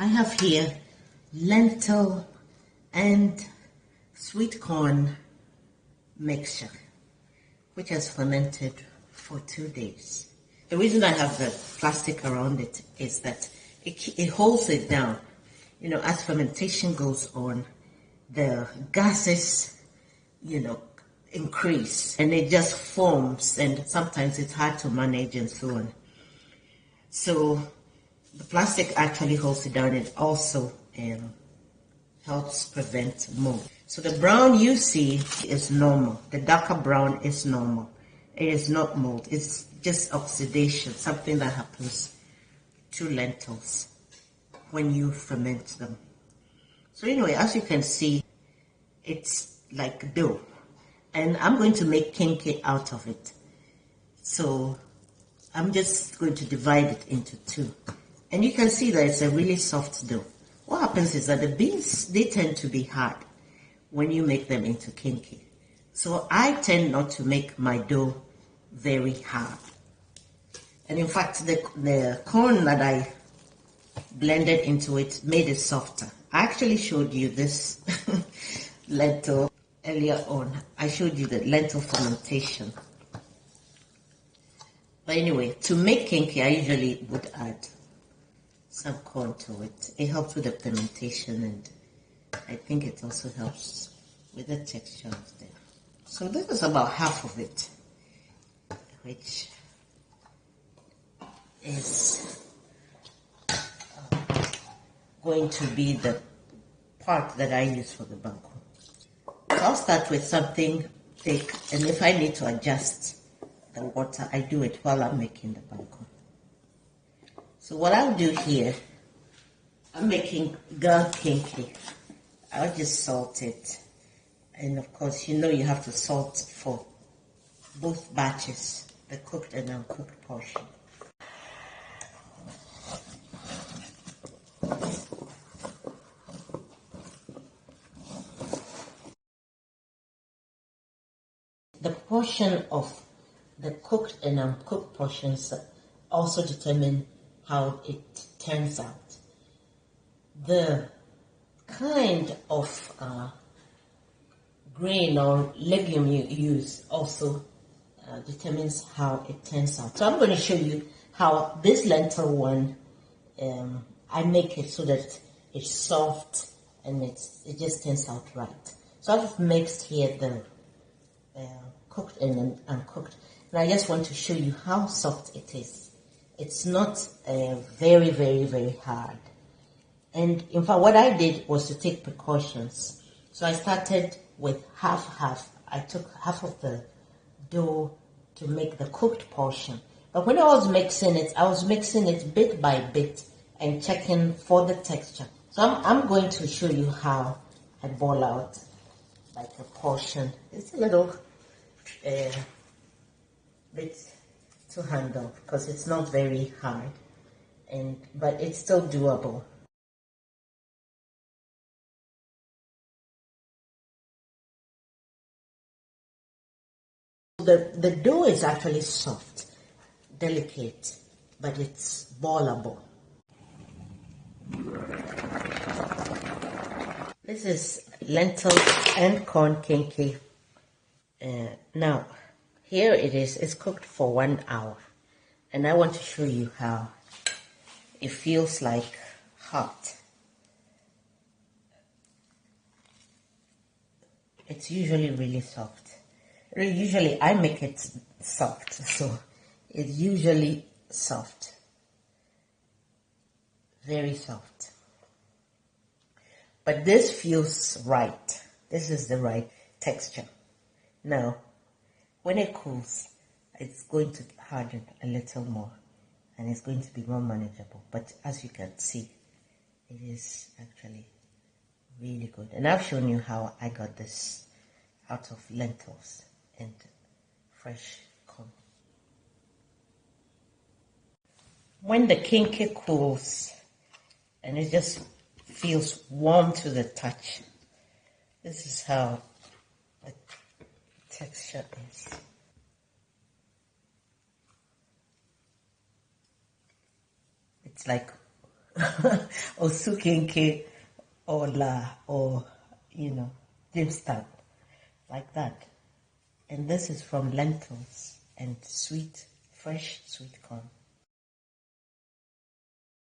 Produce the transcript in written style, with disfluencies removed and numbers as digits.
I have here lentil and sweet corn mixture, which has fermented for 2 days. The reason I have the plastic around it is that it holds it down. You know, as fermentation goes on, the gases, increase and it just forms, and sometimes it's hard to manage and so on. So the plastic actually holds it down. It also helps prevent mold. So the brown you see is normal. The darker brown is normal. It is not mold. It's just oxidation, something that happens to lentils when you ferment them. So anyway, as you can see, it's like dough. And I'm going to make kenkey out of it. So I'm just going to divide it into 2. And you can see that it's a really soft dough. What happens is that the beans, they tend to be hard when you make them into kenkey. So I tend not to make my dough very hard. And in fact, the corn that I blended into it made it softer. I actually showed you this lentil earlier on. I showed you the lentil fermentation. But anyway, to make kenkey, I usually would add some corn to it. It helps with the fermentation, and I think it also helps with the texture of there. So this is about half of it, which is going to be the part that I use for the banku. So I'll start with something thick, and if I need to adjust the water, I do it while I'm making the banku. So what I'll do here, I'm making Ga Kenkey. I'll just salt it. And of course, you have to salt for both batches, the cooked and uncooked portion. The portion of the cooked and uncooked portions also determine how it turns out. The kind of grain or legume you use also determines how it turns out. So I'm going to show you how this lentil one, I make it so that it's soft and it just turns out right. So I've mixed here the cooked and uncooked. And I just want to show you how soft it is. It's not very, very, very hard. And in fact, what I did was to take precautions. So I started with half. I took half of the dough to make the cooked portion. But when I was mixing it bit by bit and checking for the texture. So I'm going to show you how I ball out like a portion. It's a little bit to handle because it's not very hard, but it's still doable. The dough is actually soft, delicate, but it's ballable. This is lentil and corn kenkey. Now, here it is. It's cooked for 1 hour. And I want to show you how it feels like hot. It's usually really soft. Usually I make it soft, so it's usually soft. Very soft. But this feels right. This is the right texture. Now, when it cools, it's going to harden a little more and it's going to be more manageable. But as you can see, it is actually really good. And I've shown you how I got this out of lentils and fresh corn. When the kenkey cools and it just feels warm to the touch, this is how the texture is. It's like or sukenke or la or dimstan, like that. And this is from lentils and fresh sweet corn.